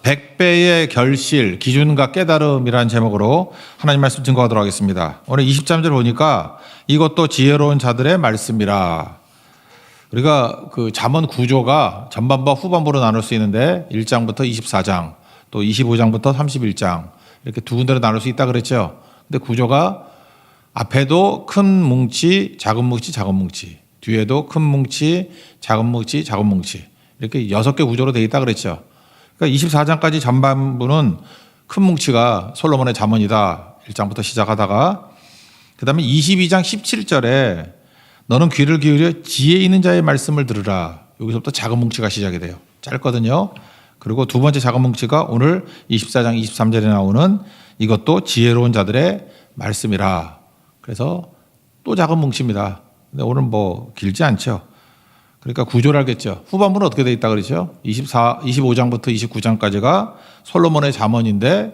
100배의 결실, 기준과 깨달음이라는 제목으로 하나님 말씀 증거하도록 하겠습니다. 오늘 23절 보니까 이것도 지혜로운 자들의 말씀이라. 우리가 그 잠언 구조가 전반부와 후반부로 나눌 수 있는데 1장부터 24장, 또 25장부터 31장 이렇게 두 군데로 나눌 수 있다 그랬죠. 근데 구조가 앞에도 큰 뭉치, 작은 뭉치, 작은 뭉치, 뒤에도 큰 뭉치, 작은 뭉치, 작은 뭉치 이렇게 6개 구조로 되어 있다 그랬죠. 그러니까 24장까지 전반부는 큰 뭉치가 솔로몬의 잠언이다. 1장부터 시작하다가 그 다음에 22장 17절에 너는 귀를 기울여 지혜 있는 자의 말씀을 들으라. 여기서부터 작은 뭉치가 시작이 돼요. 짧거든요. 그리고 두 번째 작은 뭉치가 오늘 24장 23절에 나오는 이것도 지혜로운 자들의 말씀이라. 그래서 또 작은 뭉치입니다. 근데 오늘 뭐 길지 않죠. 그러니까 구조를 알겠죠. 후반부는 어떻게 되어 있다 그러죠? 25장부터 29장까지가 솔로몬의 잠언인데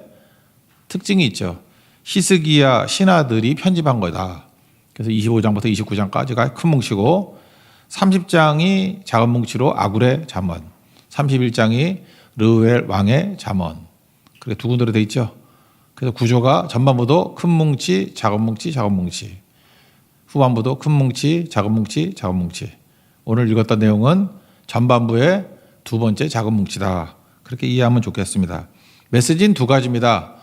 특징이 있죠. 히스기야 신하들이 편집한 거다. 그래서 25장부터 29장까지가 큰 뭉치고 30장이 작은 뭉치로 아굴의 잠언, 31장이 르우엘 왕의 잠언. 그렇게 두 군데로 되어 있죠. 그래서 구조가 전반부도 큰 뭉치, 작은 뭉치, 작은 뭉치. 후반부도 큰 뭉치, 작은 뭉치, 작은 뭉치. 오늘 읽었던 내용은 전반부의 두 번째 작은 뭉치다. 그렇게 이해하면 좋겠습니다. 메시지는 두 가지입니다.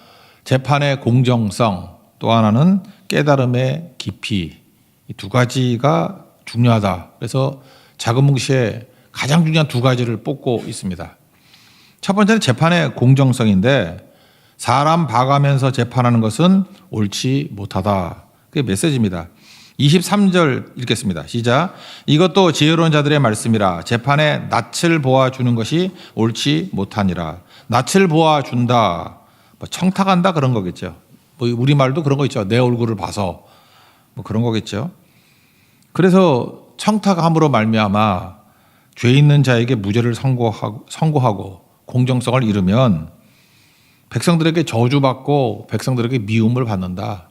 재판의 공정성, 또 하나는 깨달음의 깊이. 이 두 가지가 중요하다. 그래서 작은 뭉치에 가장 중요한 두 가지를 뽑고 있습니다. 첫 번째는 재판의 공정성인데 사람 봐가면서 재판하는 것은 옳지 못하다. 그게 메시지입니다. 23절 읽겠습니다. 시작. 이것도 지혜로운 자들의 말씀이라. 재판에 낯을 보아주는 것이 옳지 못하니라. 낯을 보아준다. 뭐 청탁한다 그런 거겠죠. 뭐 우리말도 그런 거 있죠. 내 얼굴을 봐서 뭐 그런 거겠죠. 그래서 청탁함으로 말미암아 죄 있는 자에게 무죄를 선고하고 공정성을 이루면 백성들에게 저주받고 백성들에게 미움을 받는다.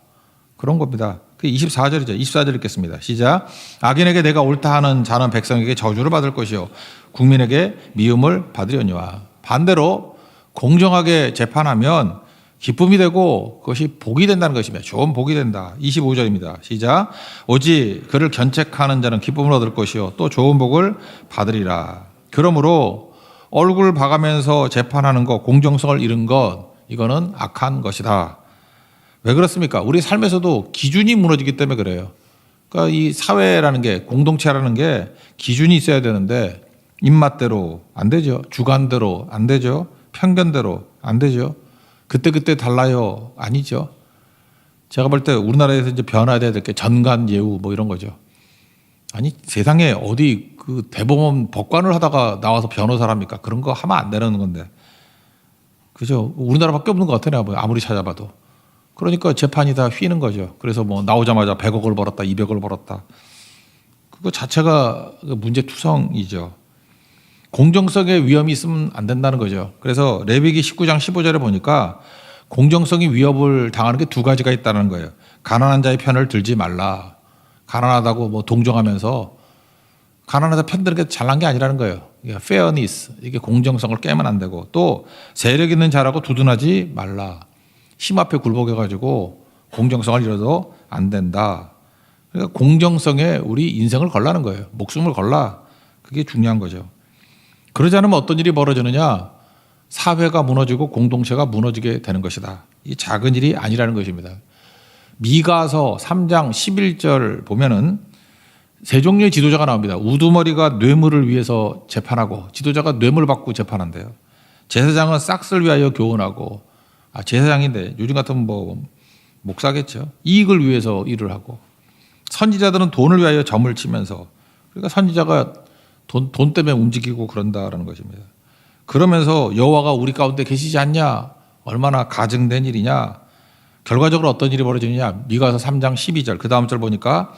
그런 겁니다. 24절이죠. 24절 읽겠습니다. 시작. 악인에게 내가 옳다 하는 자는 백성에게 저주를 받을 것이요 국민에게 미움을 받으려니와. 반대로 공정하게 재판하면 기쁨이 되고 그것이 복이 된다는 것입니다. 좋은 복이 된다. 25절입니다. 시작. 오직 그를 견책하는 자는 기쁨을 얻을 것이요 또 좋은 복을 받으리라. 그러므로 얼굴 봐가면서 재판하는 것, 공정성을 잃은 것, 이거는 악한 것이다. 왜 그렇습니까? 우리 삶에서도 기준이 무너지기 때문에 그래요. 그러니까 이 사회라는 게, 공동체라는 게 기준이 있어야 되는데 입맛대로 안 되죠. 주관대로 안 되죠. 편견대로 안 되죠. 그때그때 달라요. 아니죠. 제가 볼 때 우리나라에서 이제 변화해야 될 게 전관예우 뭐 이런 거죠. 아니 세상에 어디 그 대법원 법관을 하다가 나와서 변호사를 합니까? 그런 거 하면 안 되는 건데. 그죠? 우리나라밖에 없는 것 같아요. 아무리 찾아봐도. 그러니까 재판이 다 휘는 거죠. 그래서 뭐 나오자마자 100억을 벌었다, 200억을 벌었다. 그거 자체가 문제투성이죠. 공정성의 위험이 있으면 안 된다는 거죠. 그래서 레위기 19장 15절에 보니까 공정성이 위협을 당하는 게 두 가지가 있다는 거예요. 가난한 자의 편을 들지 말라. 가난하다고 뭐 동정하면서 가난하다 편드는 게 잘난 게 아니라는 거예요. 이게 fairness, 이게 공정성을 깨면 안 되고 또 세력 있는 자라고 두둔하지 말라. 힘 앞에 굴복해가지고 공정성을 잃어도 안 된다. 그러니까 공정성에 우리 인생을 걸라는 거예요. 목숨을 걸라. 그게 중요한 거죠. 그러지 않으면 어떤 일이 벌어지느냐? 사회가 무너지고 공동체가 무너지게 되는 것이다. 이 작은 일이 아니라는 것입니다. 미가서 3장 11절 보면은 세 종류의 지도자가 나옵니다. 우두머리가 뇌물을 위해서 재판하고 지도자가 뇌물 받고 재판한대요. 제사장은 싹스를 위하여 교훈하고 제사장인데 요즘 같으면 뭐 목사겠죠. 이익을 위해서 일을 하고 선지자들은 돈을 위하여 점을 치면서 그러니까 선지자가 돈 때문에 움직이고 그런다라는 것입니다. 그러면서 여호와가 우리 가운데 계시지 않냐? 얼마나 가증된 일이냐? 결과적으로 어떤 일이 벌어지느냐? 미가서 3장 12절 그 다음 절 보니까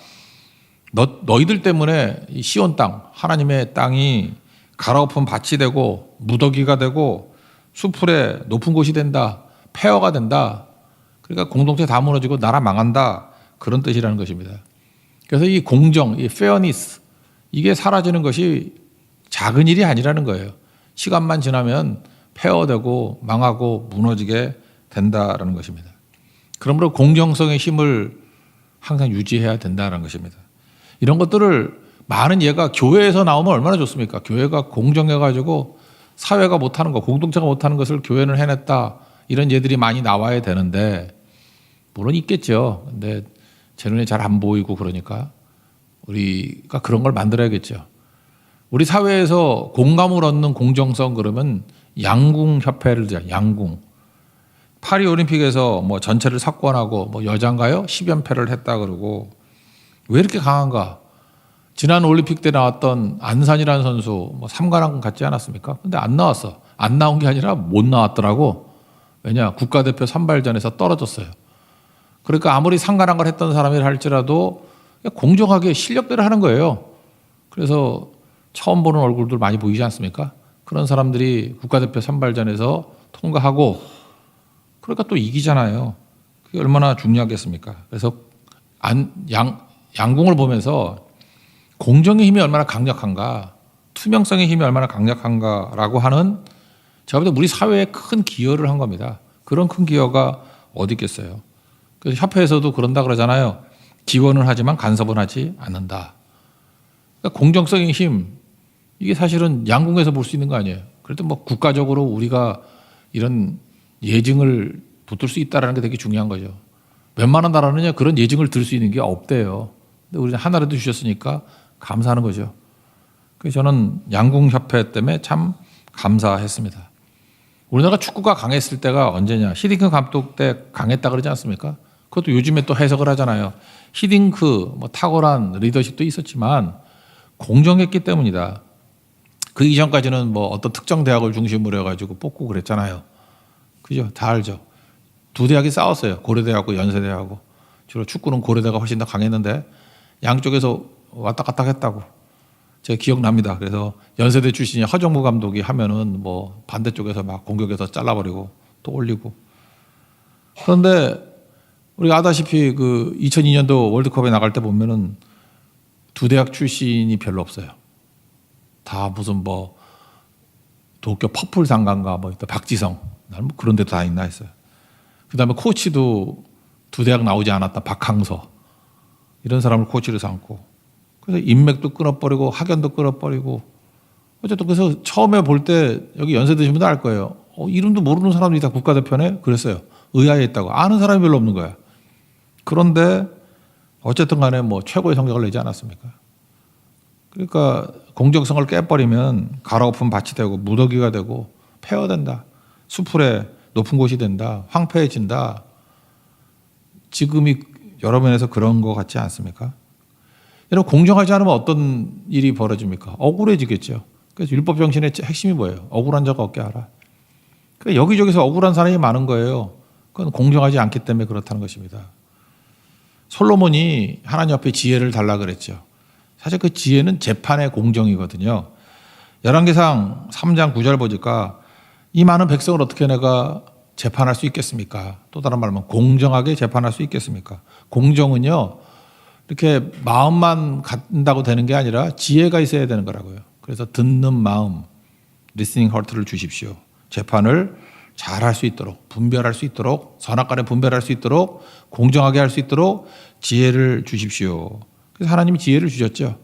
너희들 때문에 이 시온 땅 하나님의 땅이 갈아엎은 밭이 되고 무더기가 되고 수풀에 높은 곳이 된다. 폐허가 된다. 그러니까 공동체 다 무너지고 나라 망한다. 그런 뜻이라는 것입니다. 그래서 이 공정, 이 fairness 이게 사라지는 것이 작은 일이 아니라는 거예요. 시간만 지나면 폐허되고 망하고 무너지게 된다라는 것입니다. 그러므로 공정성의 힘을 항상 유지해야 된다는 것입니다. 이런 것들을 많은 예가 교회에서 나오면 얼마나 좋습니까? 교회가 공정해가지고 사회가 못하는 거, 공동체가 못하는 것을 교회는 해냈다. 이런 예들이 많이 나와야 되는데 물론 있겠죠. 근데 제 눈에 잘 안 보이고 그러니까 우리가 그런 걸 만들어야겠죠. 우리 사회에서 공감을 얻는 공정성 그러면 양궁협회를 양궁. 파리올림픽에서 뭐 전체를 석권하고 뭐 여잔가요? 10연패를 했다 그러고 왜 이렇게 강한가? 지난 올림픽 때 나왔던 안산이라는 선수 뭐 3관왕 갖지 않았습니까? 근데 안 나왔어. 안 나온 게 아니라 못 나왔더라고. 왜냐? 국가대표 선발전에서 떨어졌어요. 그러니까 아무리 3관왕을 했던 사람이라 할지라도 공정하게 실력대로 하는 거예요. 그래서 처음 보는 얼굴들 많이 보이지 않습니까? 그런 사람들이 국가대표 선발전에서 통과하고 그러니까 또 이기잖아요. 그게 얼마나 중요하겠습니까? 그래서 양궁을 보면서 공정의 힘이 얼마나 강력한가, 투명성의 힘이 얼마나 강력한가라고 하는 제가 볼 때 우리 사회에 큰 기여를 한 겁니다. 그런 큰 기여가 어디 있겠어요. 그래서 협회에서도 그런다 그러잖아요. 지원을 하지만 간섭은 하지 않는다. 그러니까 공정성의 힘, 이게 사실은 양궁에서 볼 수 있는 거 아니에요. 그래도 뭐 국가적으로 우리가 이런 예증을 붙들 수 있다는 게 되게 중요한 거죠. 웬만한 나라는요 그런 예증을 들 수 있는 게 없대요. 근데 우리는 하나라도 주셨으니까 감사하는 거죠. 그래서 저는 양궁협회 때문에 참 감사했습니다. 우리나라 축구가 강했을 때가 언제냐? 히딩크 감독 때 강했다 그러지 않습니까? 그것도 요즘에 또 해석을 하잖아요. 히딩크 뭐 탁월한 리더십도 있었지만 공정했기 때문이다. 그 이전까지는 뭐 어떤 특정 대학을 중심으로 해가지고 뽑고 그랬잖아요. 그죠? 다 알죠. 두 대학이 싸웠어요. 고려대하고 연세대하고. 주로 축구는 고려대가 훨씬 더 강했는데 양쪽에서 왔다 갔다 했다고. 제가 기억납니다. 그래서 연세대 출신이 허정무 감독이 하면은 뭐 반대쪽에서 막 공격해서 잘라버리고 또 올리고. 그런데 우리가 아다시피 그 2002년도 월드컵에 나갈 때 보면은 두 대학 출신이 별로 없어요. 다 무슨 뭐 도쿄 퍼플 상가인가 뭐 박지성 나는 뭐 그런 데도 다 있나 했어요. 그다음에 코치도 두 대학 나오지 않았다 박항서 이런 사람을 코치로 삼고 그래서 인맥도 끊어버리고 학연도 끊어버리고 어쨌든 그래서 처음에 볼 때 여기 연세대 분들 알 거예요. 이름도 모르는 사람들이 다 국가대표네 그랬어요. 의아해 했다고 아는 사람이 별로 없는 거야. 그런데 어쨌든 간에 뭐 최고의 성적을 내지 않았습니까? 그러니까 공정성을 깨버리면 갈아엎은 밭이 되고 무더기가 되고 폐허된다. 수풀에 높은 곳이 된다. 황폐해진다. 지금이 여러 면에서 그런 것 같지 않습니까? 여러분 공정하지 않으면 어떤 일이 벌어집니까? 억울해지겠죠. 그래서 율법 정신의 핵심이 뭐예요? 억울한 자가 없게 하라. 그러니까 여기저기서 억울한 사람이 많은 거예요. 그건 공정하지 않기 때문에 그렇다는 것입니다. 솔로몬이 하나님 앞에 지혜를 달라 그랬죠. 사실 그 지혜는 재판의 공정이거든요. 열왕기상 3장 9절 보니까 이 많은 백성을 어떻게 내가 재판할 수 있겠습니까? 또 다른 말로 하면 공정하게 재판할 수 있겠습니까? 공정은요 이렇게 마음만 갖는다고 되는 게 아니라 지혜가 있어야 되는 거라고요. 그래서 듣는 마음, listening heart를 주십시오. 재판을 잘할 수 있도록, 분별할 수 있도록, 선악간에 분별할 수 있도록, 공정하게 할 수 있도록 지혜를 주십시오. 그래서 하나님이 지혜를 주셨죠.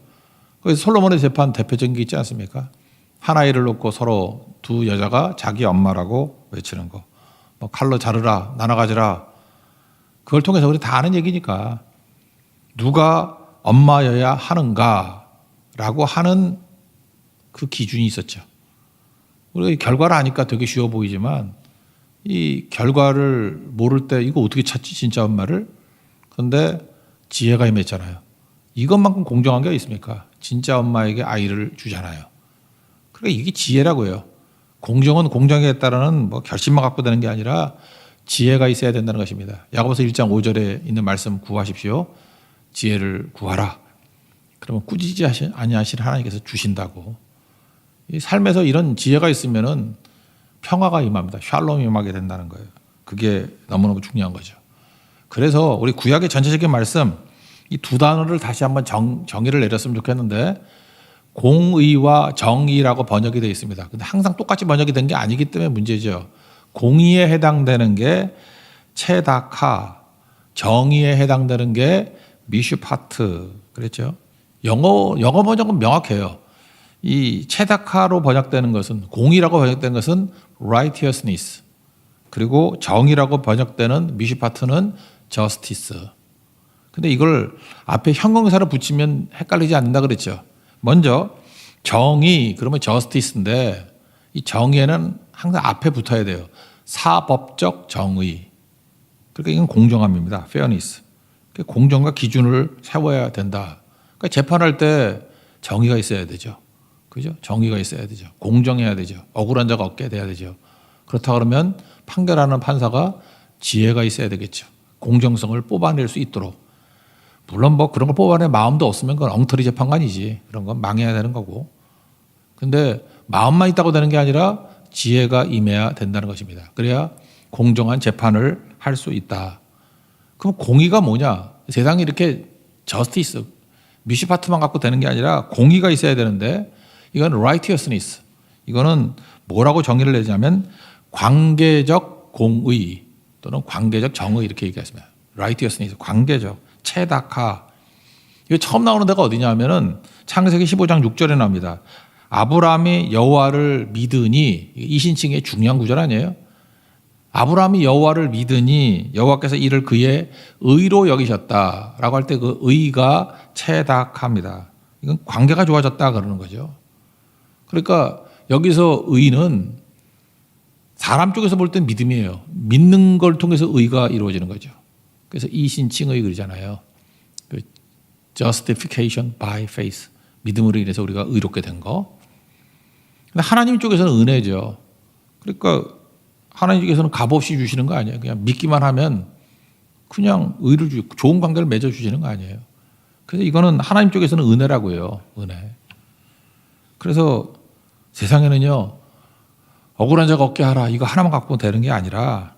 그래서 솔로몬의 재판 대표적인 게 있지 않습니까? 한 아이를 놓고 서로 두 여자가 자기 엄마라고 외치는 거. 뭐 칼로 자르라, 나눠 가지라. 그걸 통해서 우리 다 아는 얘기니까 누가 엄마여야 하는가라고 하는 그 기준이 있었죠. 우리가 결과를 아니까 되게 쉬워 보이지만 이 결과를 모를 때 이거 어떻게 찾지 진짜 엄마를? 그런데 지혜가 임했잖아요. 이것만큼 공정한 게 있습니까? 진짜 엄마에게 아이를 주잖아요. 그러니까 이게 지혜라고요. 공정은 공정에 따르는 뭐 결심만 갖고 되는 게 아니라 지혜가 있어야 된다는 것입니다. 야고보서 1장 5절에 있는 말씀 구하십시오. 지혜를 구하라. 그러면 꾸짖지 아니하실 하나님께서 주신다고. 이 삶에서 이런 지혜가 있으면은 평화가 임합니다. 샬롬이 임하게 된다는 거예요. 그게 너무너무 중요한 거죠. 그래서 우리 구약의 전체적인 말씀 이 두 단어를 다시 한번 정의를 내렸으면 좋겠는데 공의와 정의라고 번역이 되어 있습니다. 근데 항상 똑같이 번역이 된 게 아니기 때문에 문제죠. 공의에 해당되는 게 체다카, 정의에 해당되는 게 미슈파트 그랬죠. 영어 번역은 명확해요. 이 체다카로 번역되는 것은 공의라고 번역되는 것은 righteousness 그리고 정의라고 번역되는 미슈파트는 justice. 근데 이걸 앞에 형용사를 붙이면 헷갈리지 않는다 그랬죠. 먼저 정의 그러면 justice인데 이 정의에는 항상 앞에 붙어야 돼요. 사법적 정의. 그러니까 이건 공정함입니다. fairness. 공정과 기준을 세워야 된다. 그러니까 재판할 때 정의가 있어야 되죠. 그죠? 정의가 있어야 되죠. 공정해야 되죠. 억울한 자가 없게 돼야 되죠. 그렇다 그러면 판결하는 판사가 지혜가 있어야 되겠죠. 공정성을 뽑아낼 수 있도록. 물론 뭐 그런 걸 뽑아낼 마음도 없으면 그건 엉터리 재판관이지. 그런 건 망해야 되는 거고. 근데 마음만 있다고 되는 게 아니라 지혜가 임해야 된다는 것입니다. 그래야 공정한 재판을 할 수 있다. 그럼 공의가 뭐냐? 세상에 이렇게 저스티스, 미슈파트만 갖고 되는 게 아니라 공의가 있어야 되는데 이건 righteousness. 이거는 뭐라고 정의를 내자면 관계적 공의 또는 관계적 정의 이렇게 얘기했습니다. righteousness, 관계적, 체다카. 이거 처음 나오는 데가 어디냐면은 창세기 15장 6절에 나옵니다. 아브라함이 여호와를 믿으니 이신칭의 중요한 구절 아니에요? 아브라함이 여호와를 믿으니 여호와께서 이를 그의 의로 여기셨다라고 할 때 그 의가 체닥합니다. 이건 관계가 좋아졌다 그러는 거죠. 그러니까 여기서 의는 사람 쪽에서 볼 땐 믿음이에요. 믿는 걸 통해서 의가 이루어지는 거죠. 그래서 이신칭의 그러잖아요. 그 justification by faith. 믿음으로 인해서 우리가 의롭게 된 거. 근데 하나님 쪽에서는 은혜죠. 그러니까 하나님 쪽에서는 값없이 주시는 거 아니에요. 그냥 믿기만 하면 그냥 의를 주고 좋은 관계를 맺어주시는 거 아니에요. 그래서 이거는 하나님 쪽에서는 은혜라고 해요. 은혜. 그래서 세상에는요. 억울한 자가 없게 하라. 이거 하나만 갖고 되는 게 아니라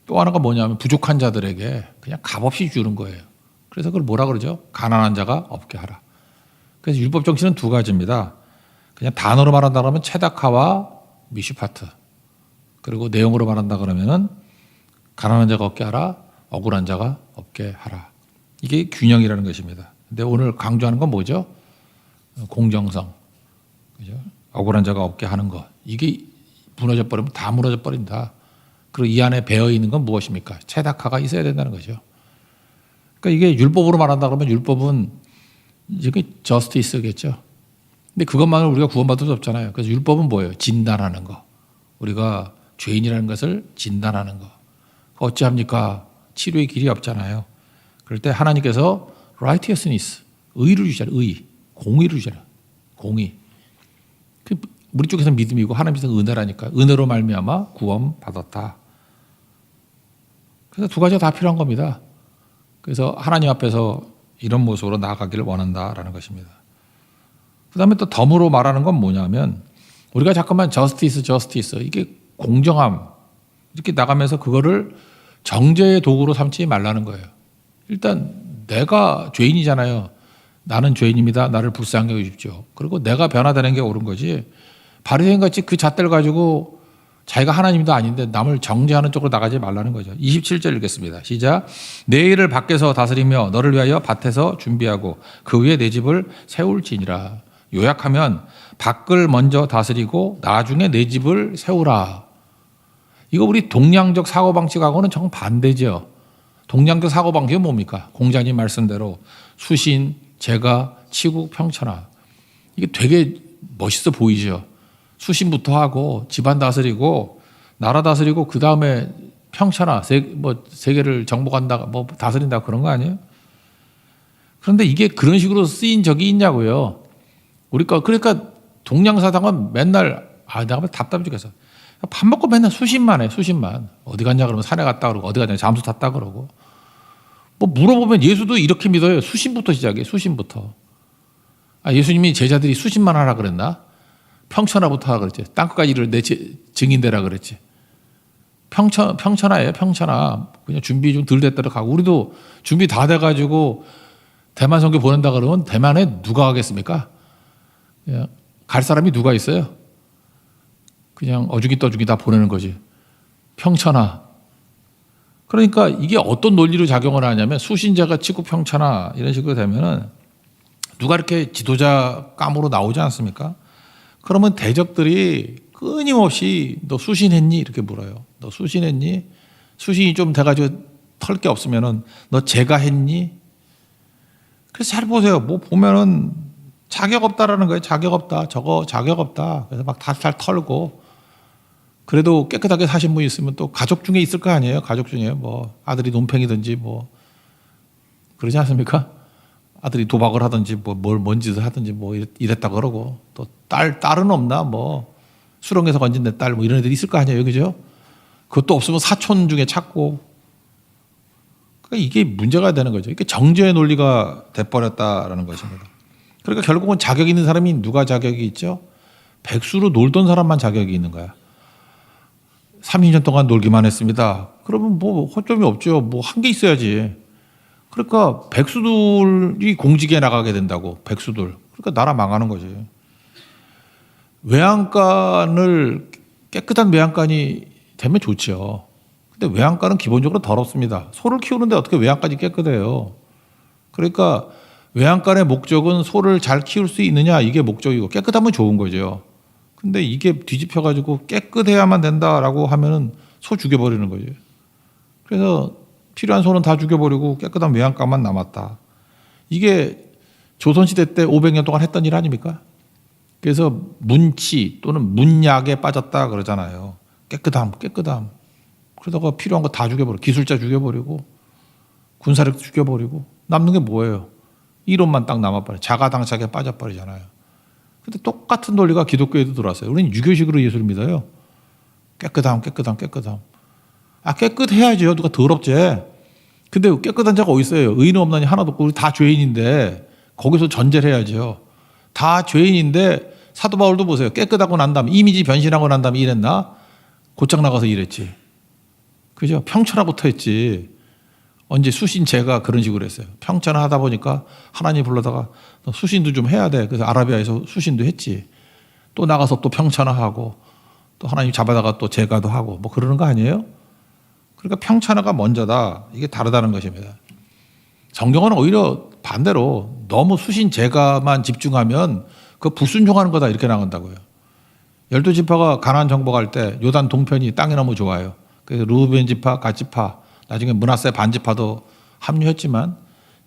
또 하나가 뭐냐면 부족한 자들에게 그냥 값없이 주는 거예요. 그래서 그걸 뭐라 그러죠? 가난한 자가 없게 하라. 그래서 율법 정신은 두 가지입니다. 그냥 단어로 말한다 그러면 체다카와 미슈파트. 그리고 내용으로 말한다 그러면은 가난한 자가 없게 하라, 억울한 자가 없게 하라. 이게 균형이라는 것입니다. 근데 오늘 강조하는 건 뭐죠? 공정성. 그죠? 억울한 자가 없게 하는 것. 이게 무너져 버리면 다 무너져 버린다. 그리고 이 안에 배어 있는 건 무엇입니까? 체다카가 있어야 된다는 거죠. 그러니까 이게 율법으로 말한다 그러면 율법은 이게 저스티스겠죠. 근데 그것만으로 우리가 구원받을 수 없잖아요. 그래서 율법은 뭐예요? 진단하는 거. 우리가 죄인이라는 것을 진단하는 거. 어찌합니까? 치료의 길이 없잖아요. 그럴 때 하나님께서 righteousness, 의를 주잖아요. 의, 공의를 주잖아요. 공의. 우리 쪽에서는 믿음이고 하나님 쪽에서는 은혜라니까. 은혜로 말미암아 구원 받았다. 그래서 두 가지가 다 필요한 겁니다. 그래서 하나님 앞에서 이런 모습으로 나아가기를 원한다라는 것입니다. 그 다음에 또 덤으로 말하는 건 뭐냐면 우리가 자꾸만 justice 이게 공정함 이렇게 나가면서 그거를 정죄의 도구로 삼지 말라는 거예요. 일단 내가 죄인이잖아요. 나는 죄인입니다. 나를 불쌍히 여기십시오. 그리고 내가 변화되는 게 옳은 거지. 바리새인같이 그 잣대를 가지고 자기가 하나님도 아닌데 남을 정죄하는 쪽으로 나가지 말라는 거죠. 27절 읽겠습니다. 시작. 내 일을 밖에서 다스리며 너를 위하여 밭에서 준비하고 그 위에 내 집을 세울지니라. 요약하면 밖을 먼저 다스리고 나중에 내 집을 세우라. 이거 우리 동양적 사고방식하고는 정반대죠. 동양적 사고방식은 뭡니까? 공자님 말씀대로 수신, 제가, 치국, 평천하. 이게 되게 멋있어 보이죠. 수신부터 하고 집안 다스리고 나라 다스리고 그 다음에 평천하, 세계를 정복한다, 다스린다 그런 거 아니에요? 그런데 이게 그런 식으로 쓰인 적이 있냐고요. 그러니까 동양사상은 맨날 내가 답답해 죽겠어. 밥 먹고 맨날 수신만 해, 수신만. 어디 갔냐 그러면 산에 갔다 그러고 어디 갔냐 잠수 탔다 그러고. 물어보면 예수도 이렇게 믿어요. 수신부터 시작해, 수신부터. 예수님이 제자들이 수신만 하라 그랬나? 평천하부터 하라 그랬지. 땅끝까지 이를 내 증인되라 그랬지. 평천하예요, 평천하. 그냥 준비 좀 덜 됐다고 가고. 우리도 준비 다 돼가지고 대만 선교 보낸다 그러면 대만에 누가 가겠습니까? 예, 갈 사람이 누가 있어요? 그냥 어죽이 떠죽이 다 보내는 거지. 평천하. 그러니까 이게 어떤 논리로 작용을 하냐면 수신제가 치고 평천하 이런 식으로 되면은 누가 이렇게 지도자 감으로 나오지 않습니까? 그러면 대적들이 끊임없이 너 수신했니? 이렇게 물어요. 너 수신했니? 수신이 좀 돼가지고 털 게 없으면은 너 제가 했니? 그래서 잘 보세요. 뭐 보면은 자격 없다라는 거예요. 자격 없다. 저거 자격 없다. 그래서 막 잘 털고 그래도 깨끗하게 사신 분이 있으면 또 가족 중에 있을 거 아니에요. 가족 중에 뭐 아들이 논팽이든지 뭐 그러지 않습니까? 아들이 도박을 하든지 뭐 뭔 짓을 하든지 뭐 이랬다 그러고 또 딸은 없나 뭐 수렁에서 건진 내 딸 뭐 이런 애들 있을 거 아니에요. 그죠? 그것도 없으면 사촌 중에 찾고 그러니까 이게 문제가 되는 거죠. 이게 정죄의 논리가 돼버렸다라는 것입니다. 그러니까 결국은 자격 있는 사람이 누가 자격이 있죠? 백수로 놀던 사람만 자격이 있는 거야. 30년 동안 놀기만 했습니다. 그러면 뭐 허점이 없죠. 뭐 한 게 있어야지. 그러니까 백수들이 공직에 나가게 된다고. 백수들. 그러니까 나라 망하는 거지. 외양간을 깨끗한 외양간이 되면 좋죠. 근데 외양간은 기본적으로 더럽습니다. 소를 키우는데 어떻게 외양간이 깨끗해요? 그러니까 외양간의 목적은 소를 잘 키울 수 있느냐 이게 목적이고 깨끗하면 좋은 거죠. 근데 이게 뒤집혀가지고 깨끗해야만 된다라고 하면은 소 죽여버리는 거죠. 그래서 필요한 소는 다 죽여버리고 깨끗한 외양간만 남았다. 이게 조선시대 때 500년 동안 했던 일 아닙니까? 그래서 문치 또는 문약에 빠졌다 그러잖아요. 깨끗함. 그러다가 필요한 거 다 죽여버리고 기술자 죽여버리고 군사력 죽여버리고 남는 게 뭐예요? 이론만 딱 남아버려요. 자가당착에 빠져버리잖아요. 근데 똑같은 논리가 기독교에도 들어왔어요. 우리는 유교식으로 예수를 믿어요. 깨끗함. 아, 깨끗해야죠. 누가 더럽지. 근데 깨끗한 자가 어디 있어요? 의인은 없나니 하나도 없고 우리 다 죄인인데 거기서 전제를 해야죠. 다 죄인인데 사도 바울도 보세요. 깨끗하고 난 다음에 이미지 변신하고 난 다음에 이랬나? 곧장 나가서 이랬지. 그죠? 평천하부터 했지. 언제 수신제가 그런 식으로 했어요. 평천하다 보니까 하나님 불러다가 수신도 좀 해야 돼. 그래서 아라비아에서 수신도 했지. 또 나가서 또 평천하하고 또 하나님 잡아다가 또 제가도 하고 뭐 그러는 거 아니에요? 그러니까 평천하가 먼저다. 이게 다르다는 것입니다. 성경은 오히려 반대로 너무 수신제가만 집중하면 그 불순종하는 거다 이렇게 나간다고요. 12지파가 가나안 정복할 때 요단 동편이 땅이 너무 좋아요. 그래서 르우벤 지파, 갓 지파, 나중에 므낫세 반 지파도 합류했지만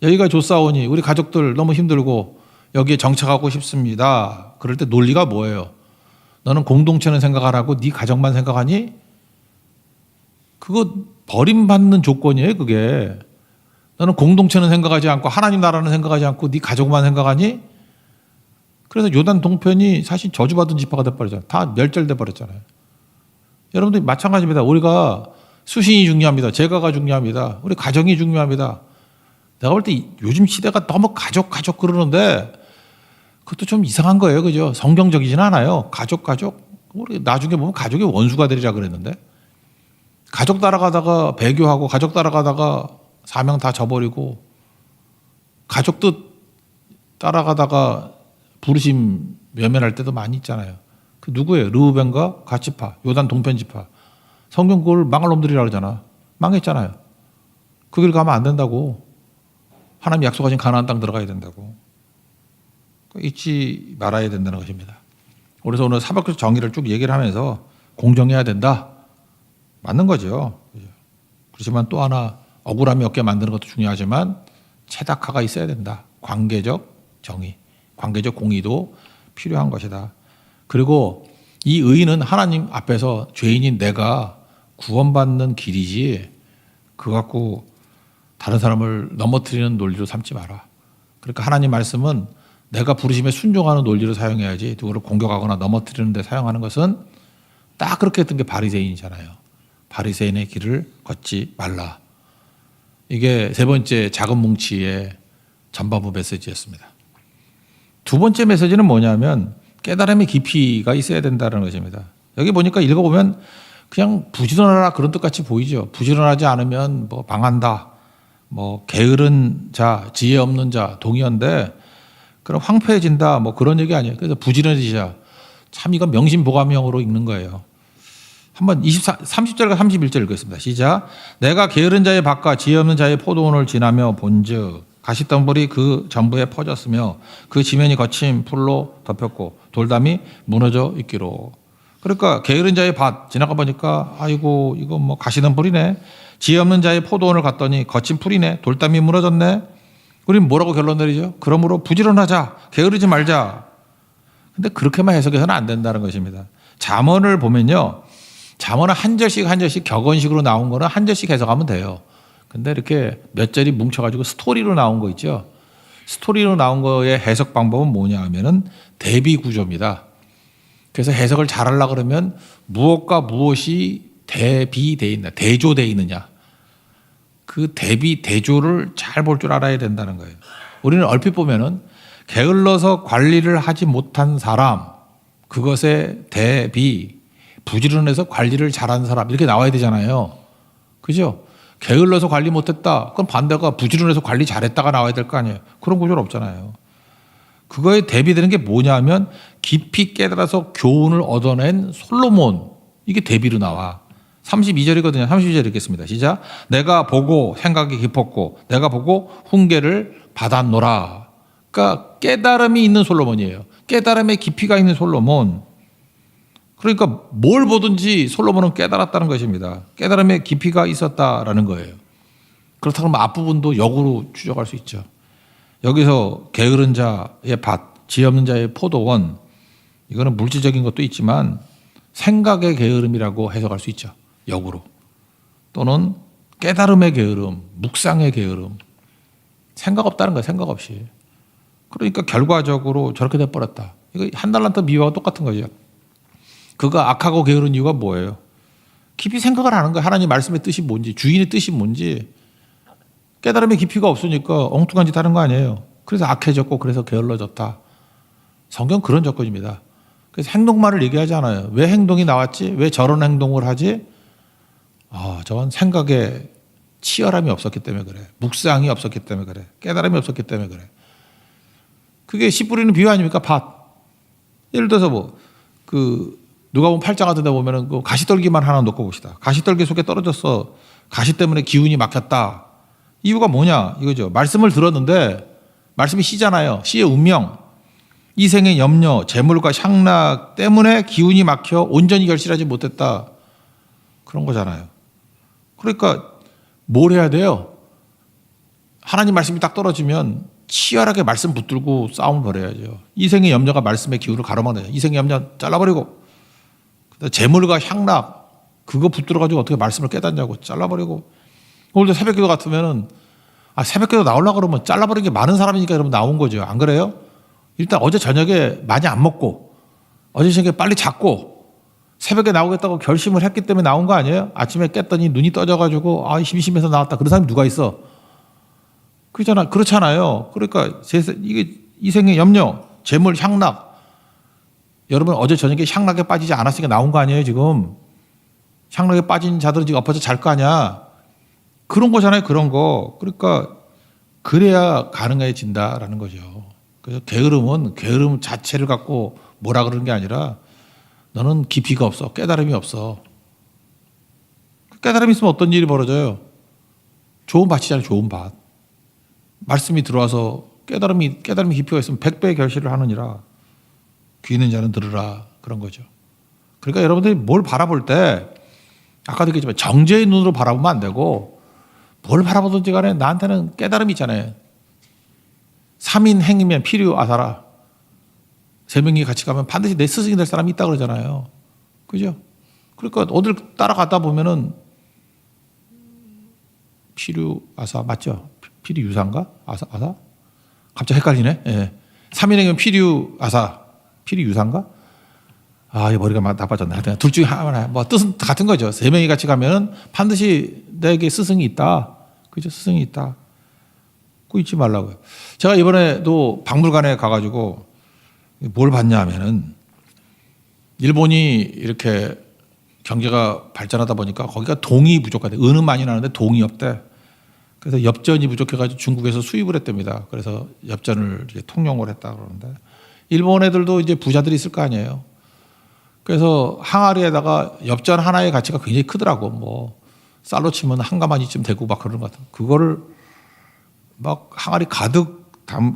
여기가 좋사오니 우리 가족들 너무 힘들고 여기에 정착하고 싶습니다. 그럴 때 논리가 뭐예요? 너는 공동체는 생각 안 하고 네 가족만 생각하니? 그거 버림받는 조건이에요. 그게. 너는 공동체는 생각하지 않고 하나님 나라는 생각하지 않고 네 가족만 생각하니? 그래서 요단 동편이 사실 저주받은 지파가 돼버렸잖아요. 다 멸절돼 버렸잖아요. 여러분들 마찬가지입니다. 우리가 수신이 중요합니다. 제가가 중요합니다. 우리 가정이 중요합니다. 내가 볼 때 요즘 시대가 너무 가족 그러는데 그것도 좀 이상한 거예요. 그죠? 성경적이진 않아요. 가족. 우리 나중에 보면 가족이 원수가 되리라 그랬는데 가족 따라가다가 배교하고 가족 따라가다가 사명 다 저버리고 가족 뜻 따라가다가 부르심 외면할 때도 많이 있잖아요. 그 누구예요? 르우벤과 갓 지파, 요단 동편 지파. 성경 그걸 망할 놈들이라 그러잖아. 망했잖아요. 그 길 가면 안 된다고. 하나님 약속하신 가나안 땅 들어가야 된다고. 잊지 말아야 된다는 것입니다. 그래서 오늘 사법적 정의를 쭉 얘기를 하면서 공정해야 된다. 맞는 거죠. 그렇지만 또 하나 억울함이 없게 만드는 것도 중요하지만 체닥화가 있어야 된다. 관계적 정의, 관계적 공의도 필요한 것이다. 그리고 이 의의는 하나님 앞에서 죄인인 내가 구원받는 길이지 그거 갖고 다른 사람을 넘어뜨리는 논리로 삼지 마라. 그러니까 하나님 말씀은 내가 부르심에 순종하는 논리로 사용해야지 누구를 공격하거나 넘어뜨리는 데 사용하는 것은 딱 그렇게 했던 게 바리새인이잖아요. 바리새인의 길을 걷지 말라. 이게 세 번째 작은 뭉치의 전반부 메시지였습니다. 두 번째 메시지는 뭐냐면 깨달음의 깊이가 있어야 된다는 것입니다. 여기 보니까 읽어보면 그냥 부지런하라 그런 뜻같이 보이죠. 부지런하지 않으면 뭐 방한다, 뭐 게으른 자, 지혜 없는 자, 동의어인데 그럼 황폐해진다 뭐 그런 얘기 아니에요. 그래서 부지런해지자. 참 이건 명심보감형으로 읽는 거예요. 한번 30절과 31절 읽겠습니다. 시작. 내가 게으른 자의 밭과 지혜 없는 자의 포도원을 지나며 본즉 가시덤불이 그 전부에 퍼졌으며 그 지면이 거친 풀로 덮였고 돌담이 무너져 있기로. 그러니까 게으른 자의 밭 지나가 보니까 아이고 이거 뭐 가시덤불이네. 지혜 없는 자의 포도원을 갔더니 거친 풀이네. 돌담이 무너졌네. 우리는 뭐라고 결론 내리죠? 그러므로 부지런하자. 게으르지 말자. 근데 그렇게만 해석해서는 안 된다는 것입니다. 잠언을 보면요. 잠언은 한 절씩 한 절씩 격언식으로 나온 거는 한 절씩 해석하면 돼요. 근데 이렇게 몇 절이 뭉쳐가지고 스토리로 나온 거 있죠. 스토리로 나온 거의 해석 방법은 뭐냐 하면은 대비 구조입니다. 그래서 해석을 잘하려고 그러면 무엇과 무엇이 대비되어 있나, 대조되어 있느냐. 그 대비, 대조를 잘 볼 줄 알아야 된다는 거예요. 우리는 얼핏 보면은 게을러서 관리를 하지 못한 사람, 그것에 대비, 부지런해서 관리를 잘한 사람, 이렇게 나와야 되잖아요. 그죠? 게을러서 관리 못했다. 그럼 반대가 부지런해서 관리 잘했다가 나와야 될 거 아니에요. 그런 구조는 없잖아요. 그거에 대비되는 게 뭐냐 하면 깊이 깨달아서 교훈을 얻어낸 솔로몬. 이게 대비로 나와. 32절이거든요. 32절 읽겠습니다. 시작. 내가 보고 생각이 깊었고 내가 보고 훈계를 받았노라. 그러니까 깨달음이 있는 솔로몬이에요. 깨달음의 깊이가 있는 솔로몬. 그러니까 뭘 보든지 솔로몬은 깨달았다는 것입니다. 깨달음의 깊이가 있었다라는 거예요. 그렇다면 앞부분도 역으로 추적할 수 있죠. 여기서 게으른 자의 밭, 지혜 없는 자의 포도원, 이거는 물질적인 것도 있지만 생각의 게으름이라고 해석할 수 있죠. 역으로. 또는 깨달음의 게으름, 묵상의 게으름. 생각 없다는 거예요. 생각 없이. 그러니까 결과적으로 저렇게 돼버렸다. 이거 한 달란트 미화와 똑같은 거죠. 그가 악하고 게으른 이유가 뭐예요? 깊이 생각을 하는 거예요. 하나님 말씀의 뜻이 뭔지, 주인의 뜻이 뭔지. 깨달음의 깊이가 없으니까 엉뚱한 짓 하는 거 아니에요. 그래서 악해졌고 그래서 게을러졌다. 성경 그런 조건입니다. 그래서 행동만을 얘기하지 않아요. 왜 행동이 나왔지? 왜 저런 행동을 하지? 저건 생각에 치열함이 없었기 때문에 그래. 묵상이 없었기 때문에 그래. 깨달음이 없었기 때문에 그래. 그게 씨 뿌리는 비유 아닙니까? 밭. 예를 들어서 누가복음 8장 같은 데 보면은 그 가시떨기만 하나 놓고 봅시다. 가시떨기 속에 떨어졌어. 가시 때문에 기운이 막혔다. 이유가 뭐냐? 이거죠. 말씀을 들었는데 말씀이 씨잖아요. 씨의 운명. 이생의 염려, 재물과 향락 때문에 기운이 막혀 온전히 결실하지 못했다. 그런 거잖아요. 그러니까 뭘 해야 돼요? 하나님 말씀이 딱 떨어지면 치열하게 말씀 붙들고 싸움을 벌여야죠. 이생의 염려가 말씀의 기운을 가로막아요. 이생의 염려 잘라버리고, 재물과 향락 그거 붙들어가지고 어떻게 말씀을 깨닫냐고 잘라버리고. 오늘도 새벽기도 같으면은 새벽기도 나오려고 그러면 잘라버린 게 많은 사람이니까 여러분 나온 거죠. 안 그래요? 일단 어제 저녁에 많이 안 먹고 어제 저녁에 빨리 잤고 새벽에 나오겠다고 결심을 했기 때문에 나온 거 아니에요? 아침에 깼더니 눈이 떠져가지고 심심해서 나왔다. 그런 사람이 누가 있어? 그렇잖아요. 그러니까 이게 이생의 염려, 재물, 향락. 여러분 어제 저녁에 향락에 빠지지 않았으니까 나온 거 아니에요 지금? 향락에 빠진 자들은 지금 엎어져 잘 거 아니야? 그런 거잖아요. 그런 거. 그러니까 그래야 가능해진다라는 거죠. 그래서 게으름은 게으름 자체를 갖고 뭐라 그러는 게 아니라 너는 깊이가 없어. 깨달음이 없어. 깨달음이 있으면 어떤 일이 벌어져요? 좋은 밭이잖아요. 좋은 밭. 말씀이 들어와서 깨달음이 깊이가 있으면 100배의 결실을 하느니라. 귀 있는 자는 들으라. 그런 거죠. 그러니까 여러분들이 뭘 바라볼 때 아까도 얘기했지만 정죄의 눈으로 바라보면 안 되고 뭘 바라보든지 간에 나한테는 깨달음이 있잖아요. 3인 행이면 필요 아사라. 3명이 같이 가면 반드시 내 스승이 될 사람이 있다 그러잖아요. 그죠? 그러니까 어딜 따라가다 보면은 필요 아사 맞죠? 필요 유사인가? 아사? 갑자기 헷갈리네. 예. 3인 행이면 필요 아사. 필요 유사인가? 이 머리가 나빠졌네. 하여튼 둘 중에 하나, 뜻은 같은 거죠. 3명이 같이 가면 반드시 내게 스승이 있다. 그죠? 스승이 있다. 꼭 잊지 말라고요. 제가 이번에도 박물관에 가가지고 뭘 봤냐 하면은 일본이 이렇게 경제가 발전하다 보니까 거기가 동이 부족하대. 은은 많이 나는데 동이 없대. 그래서 엽전이 부족해가지고 중국에서 수입을 했답니다. 그래서 엽전을 이제 통용을 했다 그러는데 일본 애들도 이제 부자들이 있을 거 아니에요. 그래서 항아리에다가 엽전 하나의 가치가 굉장히 크더라고. 뭐 쌀로 치면 한 가마니쯤 되고 막 그런 것 같아. 그거를 막 항아리 가득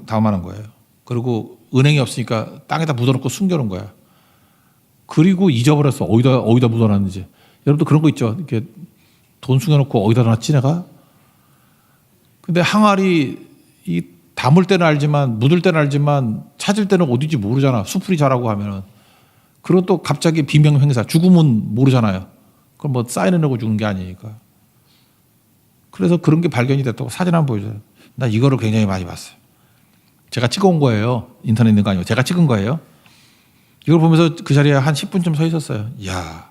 담아놓은 거예요. 그리고 은행이 없으니까 땅에다 묻어놓고 숨겨놓은 거야. 그리고 잊어버렸어. 어디다 묻어놨는지. 여러분도 그런 거 있죠. 이렇게 돈 숨겨놓고 어디다 놨지 내가? 근데 항아리 이 담을 때는 알지만 묻을 때는 알지만 찾을 때는 어딘지 모르잖아. 수풀이 자라고 하면은. 그리고 또 갑자기 비명행사 죽으면 모르잖아요. 그럼 뭐 사인해놓고 죽는 게 아니니까. 그래서 그런 게 발견이 됐다고 사진 한번 보여줘요. 나 이거를 굉장히 많이 봤어요. 제가 찍어온 거예요. 인터넷 있는 거 아니고 제가 찍은 거예요. 이걸 보면서 그 자리에 한 10분쯤 서 있었어요. 이야,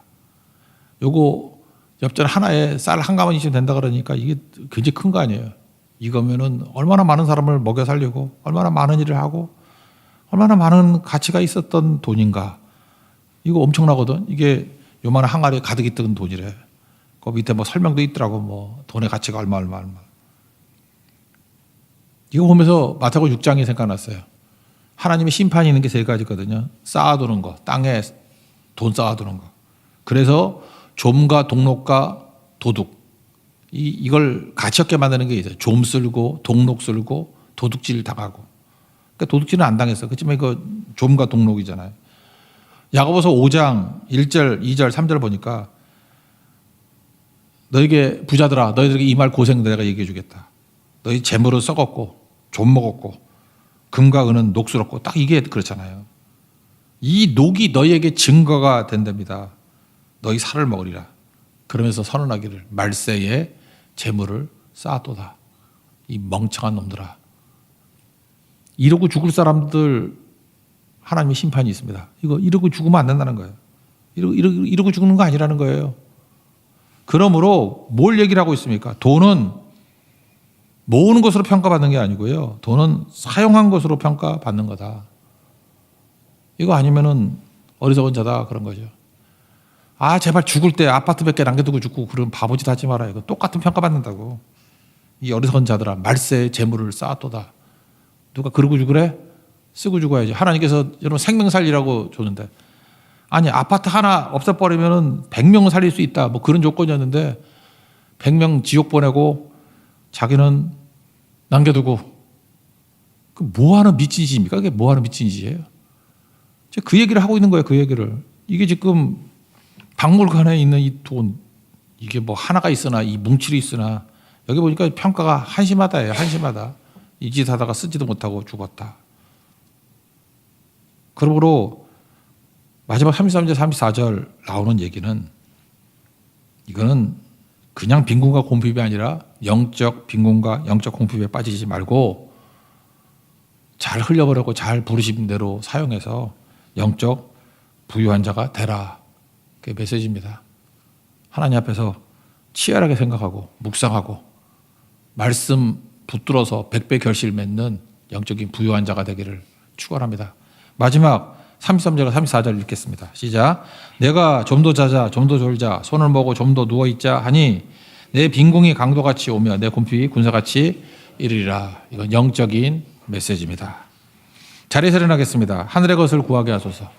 요거 엽전 하나에 쌀 한 가마니쯤 된다 그러니까 이게 굉장히 큰 거 아니에요. 이거면은 얼마나 많은 사람을 먹여 살리고 얼마나 많은 일을 하고 얼마나 많은 가치가 있었던 돈인가. 이거 엄청나거든. 이게 요만한 항아리에 가득 있던 돈이래. 그 밑에 뭐 설명도 있더라고. 뭐 돈의 가치가 얼마. 이거 보면서 마태복음 6장이 생각났어요. 하나님의 심판이 있는 게 세 가지거든요. 쌓아두는 거, 땅에 돈 쌓아두는 거. 그래서 좀과 동록과 도둑. 이걸 가치 없게 만드는 게 있어요. 좀 쓸고 동록 쓸고 도둑질 당하고. 그러니까 도둑질은 안 당했어. 그렇지만 이거 좀과 동록이잖아요. 야고보서 5장 1절, 2절, 3절 보니까 너에게 부자들아 너희들에게 이 말 고생 내가 얘기해 주겠다. 너희 재물은 썩었고 좀 먹었고 금과 은은 녹슬었고 딱 이게 그렇잖아요. 이 녹이 너희에게 증거가 된답니다. 너희 살을 먹으리라. 그러면서 선언하기를 말세에 재물을 쌓아도다. 이 멍청한 놈들아. 이러고 죽을 사람들 하나님의 심판이 있습니다. 이러고 죽으면 안 된다는 거예요. 이러고 죽는 거 아니라는 거예요. 그러므로 뭘 얘기를 하고 있습니까? 돈은 모으는 것으로 평가받는 게 아니고요. 돈은 사용한 것으로 평가받는 거다. 이거 아니면은 어리석은 자다 그런 거죠. 아 제발 죽을 때 아파트 몇 개 남겨두고 죽고 그런 바보짓 하지 마라. 이거 똑같은 평가받는다고. 이 어리석은 자들아 말세에 재물을 쌓아도다. 누가 그러고 죽으래? 쓰고 죽어야지. 하나님께서 여러분 생명 살리라고 줬는데 아니 아파트 하나 없애버리면 100명은 살릴 수 있다. 뭐 그런 조건이었는데 100명 지옥 보내고 자기는 남겨두고 그 뭐하는 미친 짓입니까? 그게 뭐하는 미친 짓이에요? 그 얘기를 하고 있는 거예요. 그 얘기를. 이게 지금 박물관에 있는 이 돈 이게 뭐 하나가 있으나 이 뭉칠이 있으나 여기 보니까 평가가 한심하다예요. 한심하다. 이 짓 하다가 쓰지도 못하고 죽었다. 그러므로 마지막 33절 34절 나오는 얘기는 이거는 그냥 빈곤과 공핍이 아니라 영적 빈곤과 영적 공핍에 빠지지 말고 잘 흘려보려고 잘 부르신 대로 사용해서 영적 부유한 자가 되라. 그게 메시지입니다. 하나님 앞에서 치열하게 생각하고 묵상하고 말씀 붙들어서 100배 결실 맺는 영적인 부유한 자가 되기를 축원합니다. 마지막 33절과 34절 읽겠습니다. 시작. 내가 좀 더 자자 좀 더 졸자 손을 모으고 좀 더 누워있자 하니 내 빈궁이 강도같이 오며 내 곰핍이 군사같이 이르리라. 이건 영적인 메시지입니다. 자리에서 일어나겠습니다. 하늘의 것을 구하게 하소서.